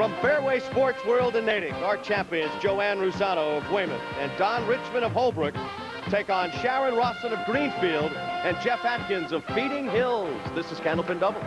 From Fairway Sports World and Natick, our champions Joanne Ruzzano of Weymouth and Don Richmond of Holbrook take on Sharon Rawson of Greenfield and Jeff Atkins of Feeding Hills. This is Candlepin Doubles.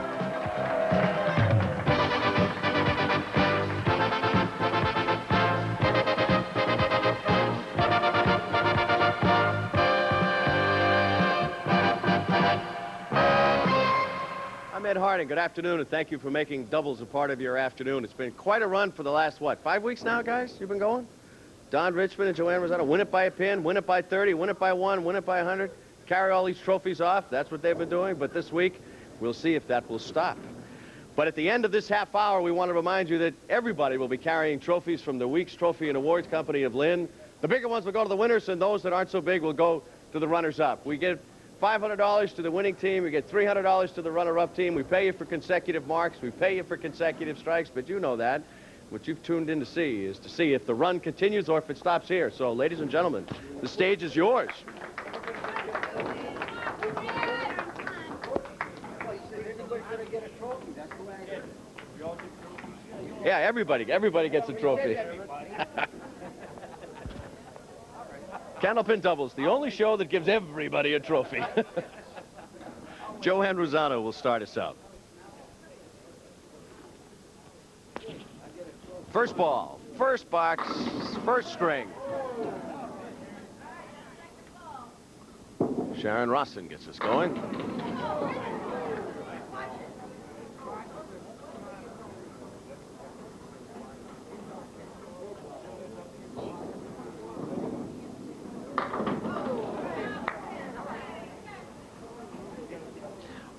I'm Ed Harding. Good afternoon, and thank you for making doubles a part of your afternoon. It's been quite a run for the last, what, 5 weeks now, guys? You've been going? Don Richmond and Joanne Ruzzano, win it by a pin, win it by 30, win it by 1, win it by 100, carry all these trophies off. That's what they've been doing. But this week, we'll see if that will stop. But at the end of this half hour, we want to remind you that everybody will be carrying trophies from the Weeks Trophy and Awards Company of Lynn. The bigger ones will go to the winners, and those that aren't so big will go to the runners-up. We give $500 to the winning team. We get $300 to the runner-up team. We pay you for consecutive marks. We pay you for consecutive strikes, but you know that. What you've tuned in to see is to see if the run continues or if it stops here. So, ladies and gentlemen, the stage is yours. Yeah, everybody gets a trophy. Candlepin Doubles, the only show that gives everybody a trophy. Joanne Ruzzano will start us out. First ball, first box, first string. Sharon Rawson gets us going.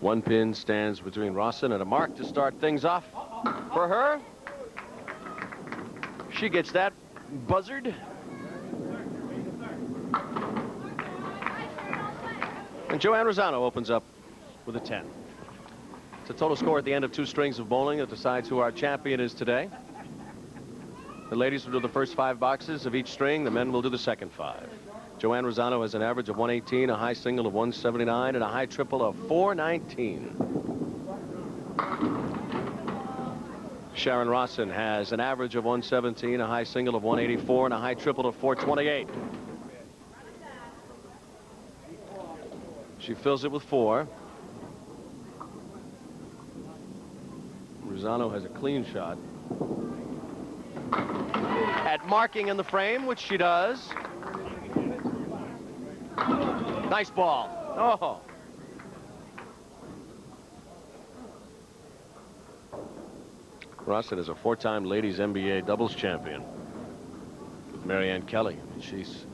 One pin stands between Rawson and a mark to start things off for her. She gets that buzzard. And Joanne Ruzzano opens up with a 10. It's a total score at the end of 2 strings of bowling that decides who our champion is today. The ladies will do the first 5 boxes of each string. The men will do the second 5. Joanne Ruzzano has an average of 118, a high single of 179, and a high triple of 419. Sharon Rawson has an average of 117, a high single of 184, and a high triple of 428. She fills it with 4. Ruzzano has a clean shot at marking in the frame, which she does. Nice ball. Oh. Rawson is a 4-time ladies NBA doubles champion with Marianne Kelly. She's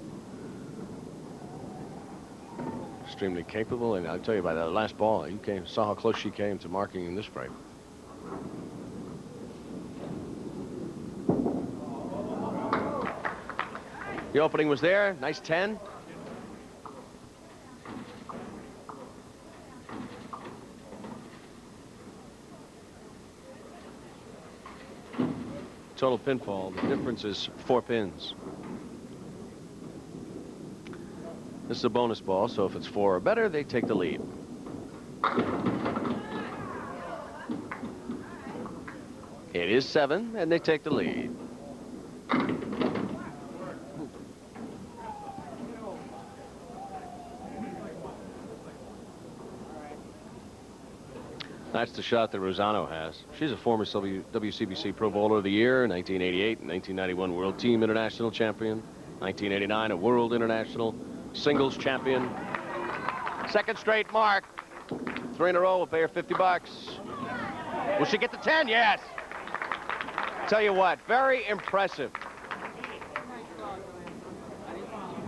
extremely capable, and I'll tell you, by that last ball, you saw how close she came to marking in this frame. The opening was there. Nice 10. Total pinfall, the difference is 4 pins. This is a bonus ball, so if it's 4 or better, they take the lead. It is 7, and they take the lead. That's the shot that Ruzzano has. She's a former WCBC Pro Bowler of the Year, 1988 and 1991 World Team International Champion, 1989 a World International Singles Champion. Second straight mark. 3 in a row will pay her $50. Will she get the 10? Yes. Tell you what, very impressive.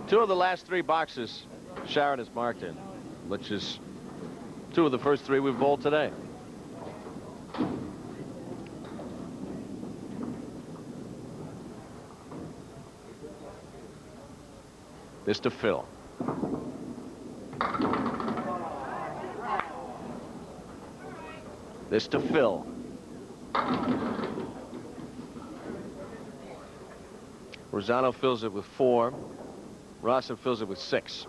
2 of the last 3 boxes Sharon has marked in, which is 2 of the first 3 we've bowled today. This to Phil. This to Phil. Ruzzano fills it with 4. Rawson fills it with 6.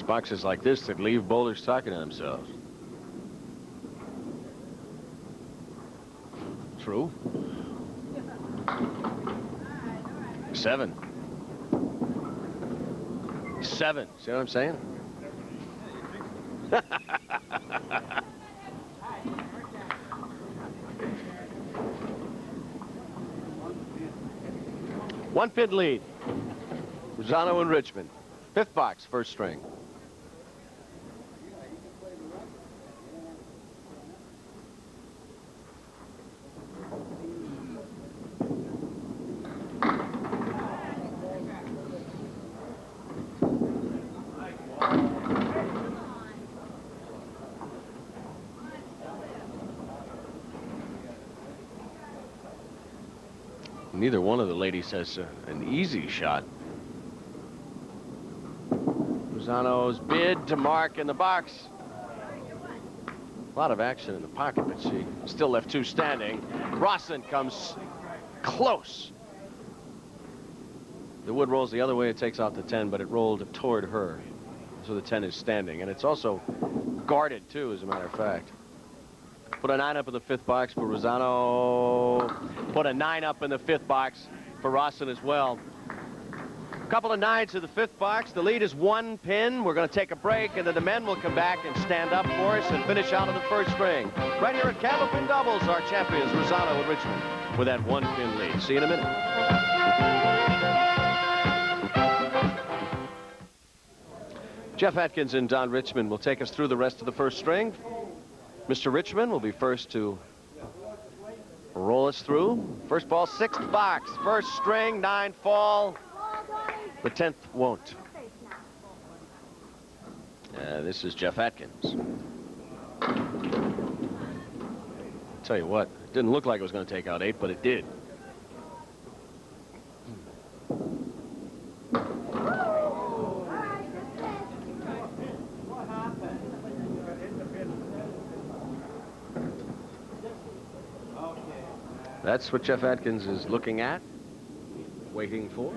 boxes like this that leave bowlers talking to themselves. True. 7. 7. See what I'm saying? One pin lead. Ruzzano and Richmond. 5th box, first string. Neither one of the ladies has an easy shot. Ruzzano's bid to mark in the box. A lot of action in the pocket, but she still left 2 standing. Rawson comes close. The wood rolls the other way. It takes off the 10, but it rolled toward her. So the 10 is standing. And it's also guarded, too, as a matter of fact. Put a 9 up in the 5th box for Ruzzano. Put a 9 up in the 5th box for Rawson as well. A couple of 9s in the 5th box. The lead is 1 pin. We're going to take a break, and then the men will come back and stand up for us and finish out of the first string. Right here at Candlepin Doubles, our champions, Ruzzano and Richmond, with that 1 pin lead. See you in a minute. Jeff Atkins and Don Richmond will take us through the rest of the first string. Mr. Richmond will be first to roll us through. First ball, 6th box. First string, 9 fall. The 10th won't. This is Jeff Atkins. Tell you what, it didn't look like it was going to take out 8, but it did. That's what Jeff Atkins is looking at, waiting for.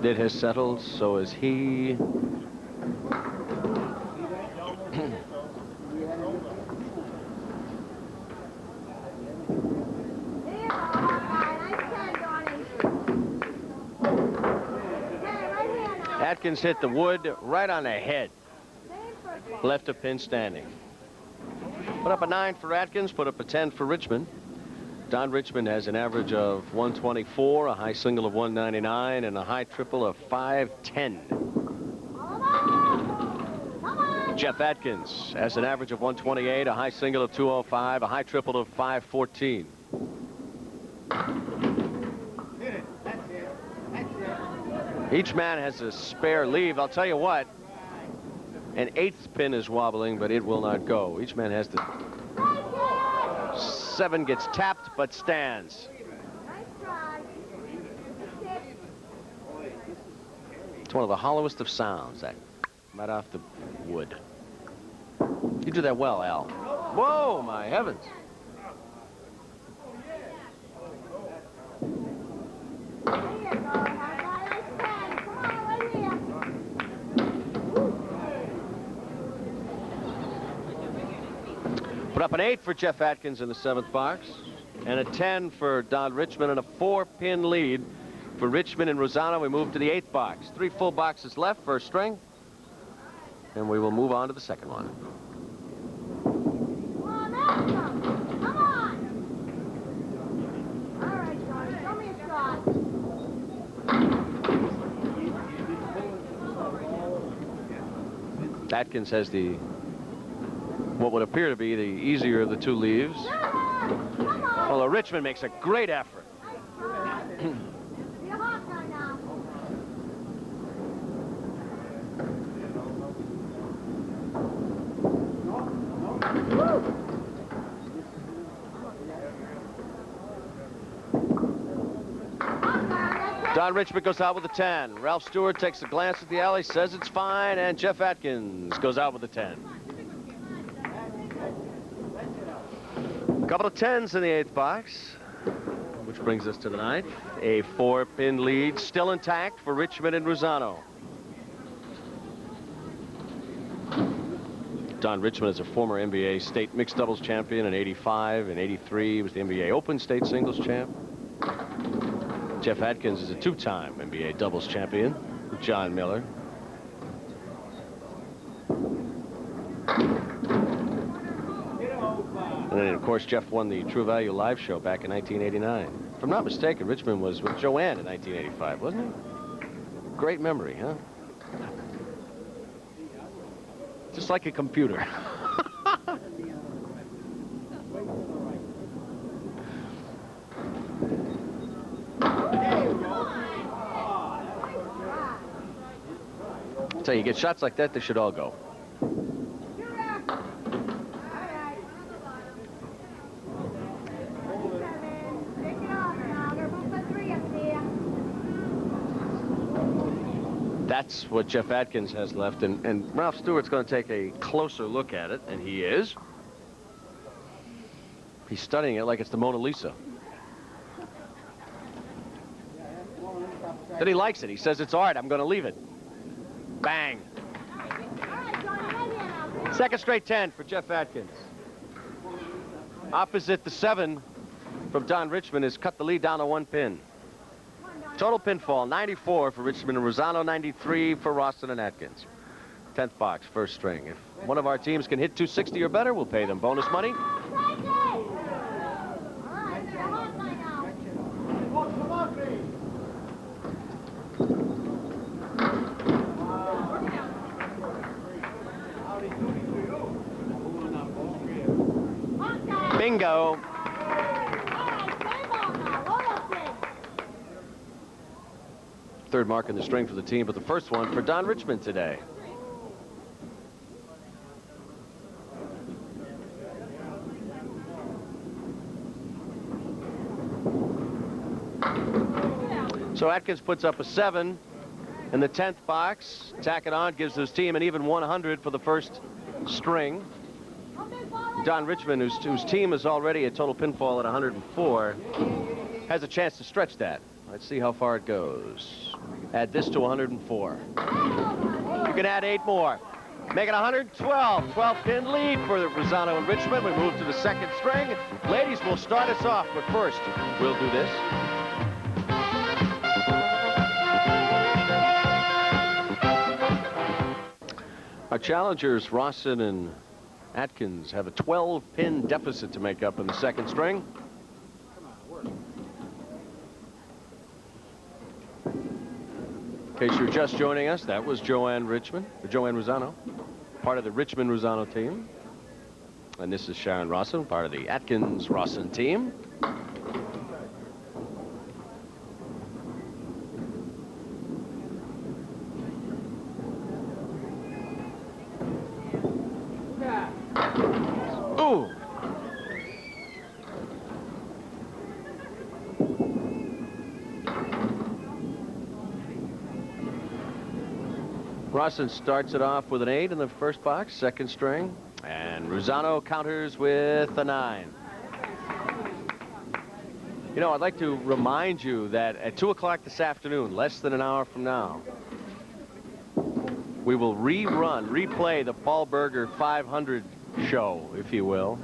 It has settled, so is he. Atkins hit the wood right on the head. Left a pin standing. Put up a 9 for Atkins, put up a 10 for Richmond. Don Richmond has an average of 124, a high single of 199, and a high triple of 510. Jeff Atkins has an average of 128, a high single of 205, a high triple of 514. Each man has a spare leave. I'll tell you what, an 8th pin is wobbling, but it will not go. Each man has the 7 gets tapped, but stands. It's one of the hollowest of sounds, that right off the wood. You do that well, Al. Whoa, my heavens. Put up an 8 for Jeff Atkins in the 7th box, and a 10 for Don Richmond, and a 4-pin lead for Richmond and Ruzzano. We move to the 8th box. 3 full boxes left, first string, and we will move on to the second one. Come on! All right, Johnny, show me a shot. Atkins has the what would appear to be the easier of the 2 leaves. Although Richmond makes a great effort. Don Richmond goes out with a 10. Ralph Stewart takes a glance at the alley, says it's fine, and Jeff Atkins goes out with a 10. Couple of 10s in the 8th box, which brings us to the 9th. A 4-pin lead still intact for Richmond and Ruzzano. Don Richmond is a former NBA state mixed doubles champion in '85 and '83. He was the NBA Open state singles champ. Jeff Atkins is a 2-time NBA doubles champion with John Miller. And then, of course, Jeff won the True Value Live show back in 1989. If I'm not mistaken, Richmond was with Joanne in 1985, wasn't he? Great memory, huh? Just like a computer. So you get shots like that, they should all go. That's what Jeff Atkins has left, and Ralph Stewart's going to take a closer look at it, and he is. He's studying it like it's the Mona Lisa. Then he likes it. He says it's art. I'm going to leave it. Bang. Second straight 10 for Jeff Atkins. Opposite the 7 from Don Richmond has cut the lead down to 1 pin. Total pinfall, 94 for Richmond and Ruzzano, 93 for Rawson and Atkins. 10th box, first string. If one of our teams can hit 260 or better, we'll pay them bonus money. Bingo. Third mark in the string for the team, but the first one for Don Richmond today. So Atkins puts up a 7 in the 10th box. Tack it on, gives his team an even 100 for the first string. Don Richmond, whose team is already a total pinfall at 104, has a chance to stretch that. Let's see how far it goes. Add this to 104. You can add 8 more. Make it 112. 12-pin lead for the Ruzzano and Richmond. We move to the second string. Ladies will start us off, but first, we'll do this. Our challengers, Rawson and Atkins, have a 12-pin deficit to make up in the second string. In case you're just joining us, that was Joanne Ruzzano, part of the Richmond Ruzzano team. And this is Sharon Rawson, part of the Atkins Rawson team. Ooh. Rawson starts it off with an 8 in the first box, second string, and Ruzzano counters with a 9. You know, I'd like to remind you that at 2 o'clock this afternoon, less than an hour from now, we will replay the Paul Berger 500 show, if you will.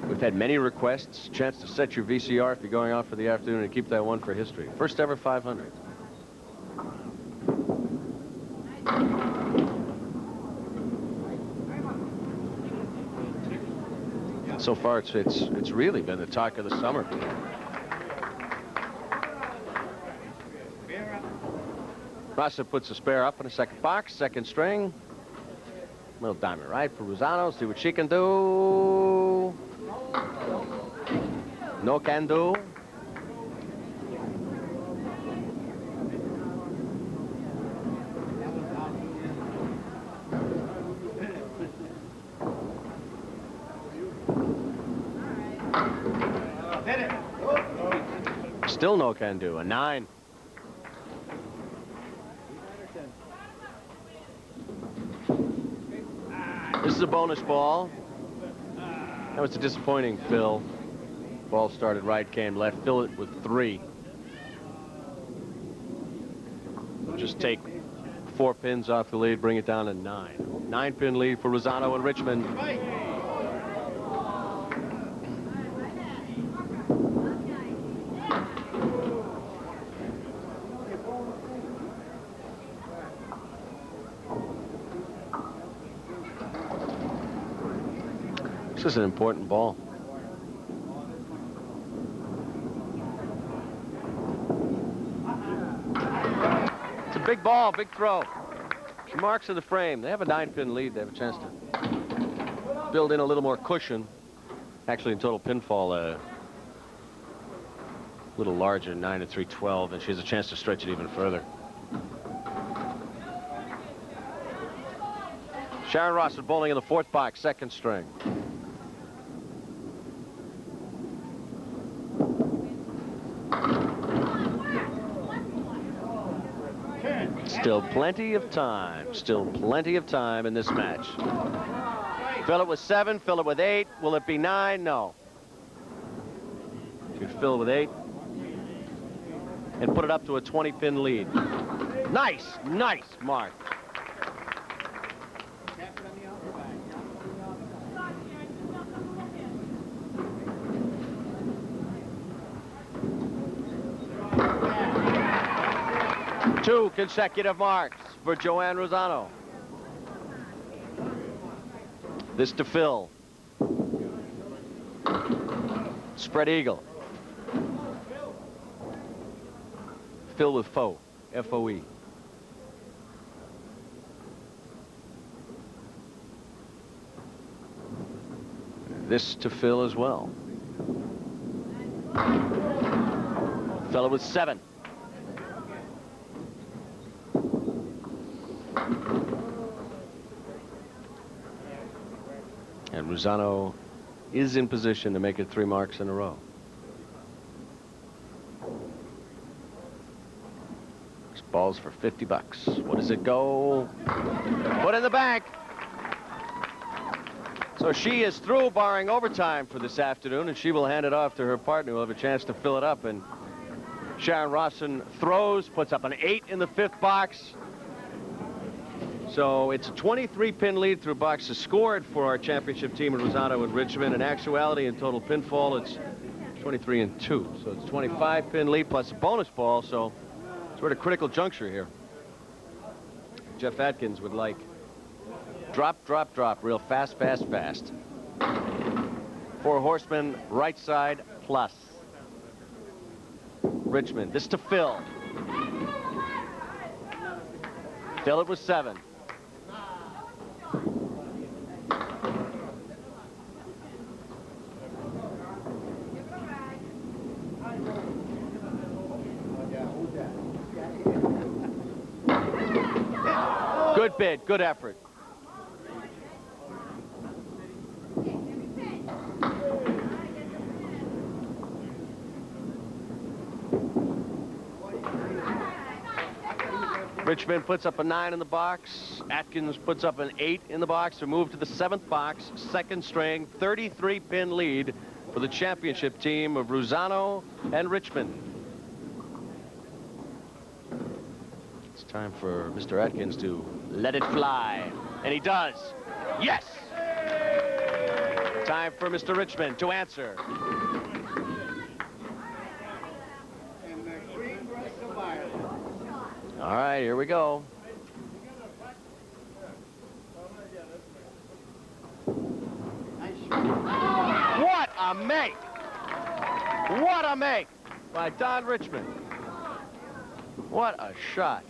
We've had many requests, chance to set your VCR if you're going out for the afternoon and keep that one for history. First ever 500. So far, it's really been the talk of the summer. Rawson puts a spare up in the second box, second string. Little diamond right for Ruzzano. See what she can do. No can do. Still no can do. A 9. This is a bonus ball. That was a disappointing fill. Ball started right, came left. Fill it with 3. Just take 4 pins off the lead, bring it down to 9. 9-pin lead for Ruzzano and Richmond. This is an important ball. It's a big ball, big throw. She marks in the frame. They have a 9-pin lead. They have a chance to build in a little more cushion. Actually, in total pinfall, a little larger, 9 and 3-12, and she has a chance to stretch it even further. Sharon Rawson bowling in the 4th box, 2nd string. Still plenty of time. Still plenty of time in this match. Fill it with 7. Fill it with 8. Will it be 9? No. You fill it with 8 and put it up to a 20-pin lead. Nice, nice mark. Two consecutive marks for Joanne Ruzzano. This to Phil. Spread eagle. Phil with foe. F-O-E. This to Phil as well. Fella with 7. And Ruzzano is in position to make it 3 marks in a row. This ball's for 50 bucks. What does it go? Put in the bank. So she is through, barring overtime for this afternoon, and she will hand it off to her partner, who will have a chance to fill it up. And Sharon Rawson throws, puts up an 8 in the 5th box. So it's a 23-pin lead through boxes scored for our championship team in Ruzzano and Richmond. In actuality, in total pinfall, it's 23 and 2. So it's 25-pin lead plus a bonus ball. So we're at a critical juncture here. Jeff Atkins would like drop, drop, drop, real fast, fast, fast. 4 horsemen, right side plus. Richmond, this to Phil. Phil it was 7. Good bid, good effort. Richmond puts up a 9 in the box. Atkins puts up an 8 in the box. We move to the 7th box, 2nd string, 33-pin lead for the championship team of Ruzzano and Richmond. It's time for Mr. Atkins to let it fly, and he does. Yes! Time for Mr. Richmond to answer. All right, here we go. What a make! What a make by Don Richmond. What a shot.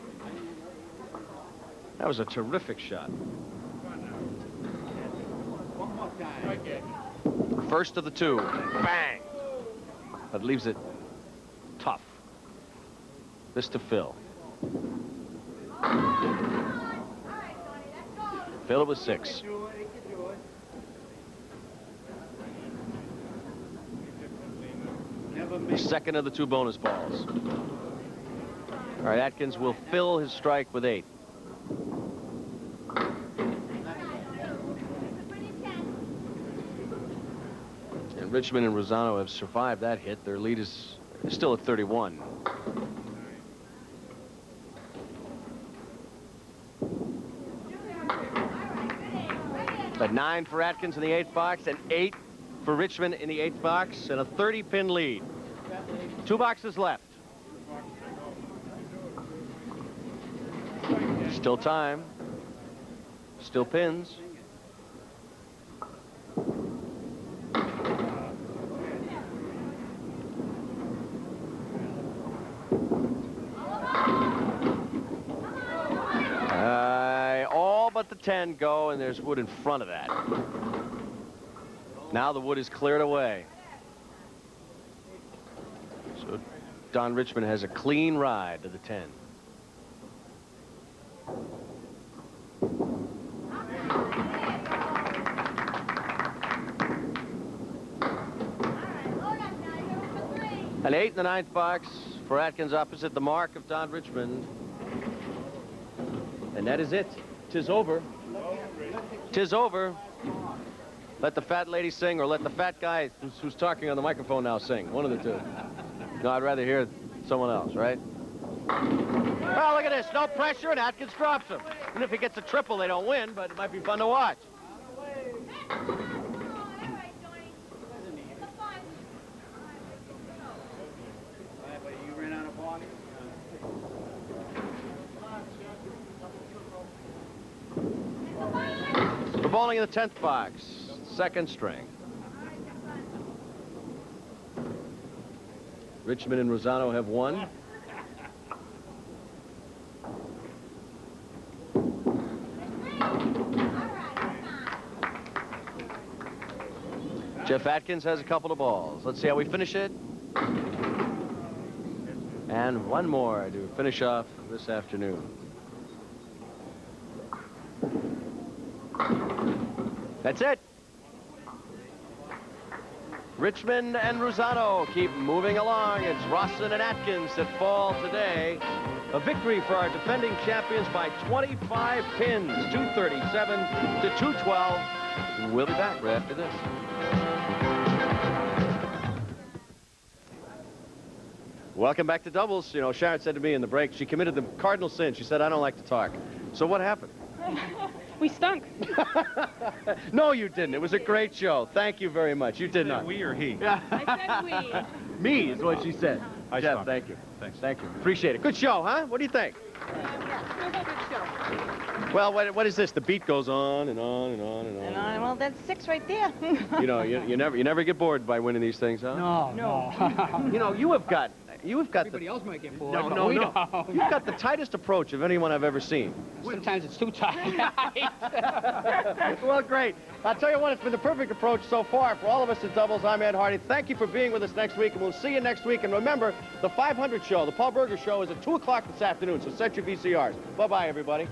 That was a terrific shot. First of the 2. Bang! That leaves it tough. This to Phil. Phil was 6. Second of the 2 bonus balls. All right, Atkins will fill his strike with 8. Richmond and Ruzzano have survived that hit. Their lead is still at 31. But 9 for Atkins in the 8th box, and 8 for Richmond in the 8th box, and a 30-pin lead. 2 boxes left. Still time. Still pins. All but the 10 go, and there's wood in front of that. Now the wood is cleared away. So Don Richmond has a clean ride to the 10. An 8 in the 9th box for Atkins opposite the mark of Don Richmond. And that is it. 'Tis over. 'Tis over. Let the fat lady sing, or let the fat guy who's talking on the microphone now sing. One of the two. No, I'd rather hear someone else, right? Well, look at this. No pressure, and Atkins drops him. And if he gets a triple, they don't win, but it might be fun to watch. For bowling in the 10th box, 2nd string. Richmond and Ruzzano have won. Jeff Atkins has a couple of balls. Let's see how we finish it. And one more to finish off this afternoon. That's it. Richmond and Ruzzano keep moving along. It's Rawson and Atkins that fall today. A victory for our defending champions by 25 pins, 237 to 212. We'll be back right after this. Welcome back to doubles. You know, Sharon said to me in the break, she committed the cardinal sin. She said, I don't like to talk. So what happened? We stunk. No, you didn't. It was a great show. Thank you very much. You did not. We or he? I said we. Me is what she said. I Jeff, stunk. thank you. Thanks. Thank you. Appreciate it. Good show, huh? What do you think? Good show. Well, what is this? The beat goes on and on and on and on. And well, that's 6 right there. You know, you never get bored by winning these things, huh? No. You know, you have got Everybody else might get bored, but no. we don't. You've got the tightest approach of anyone I've ever seen. Sometimes it's too tight. Well, great. I'll tell you what, it's been the perfect approach so far for all of us at Doubles. I'm Ed Hardy. Thank you for being with us next week, and we'll see you next week. And remember, the 500 show, the Paul Berger show, is at 2 o'clock this afternoon, so set your VCRs. Bye-bye, everybody.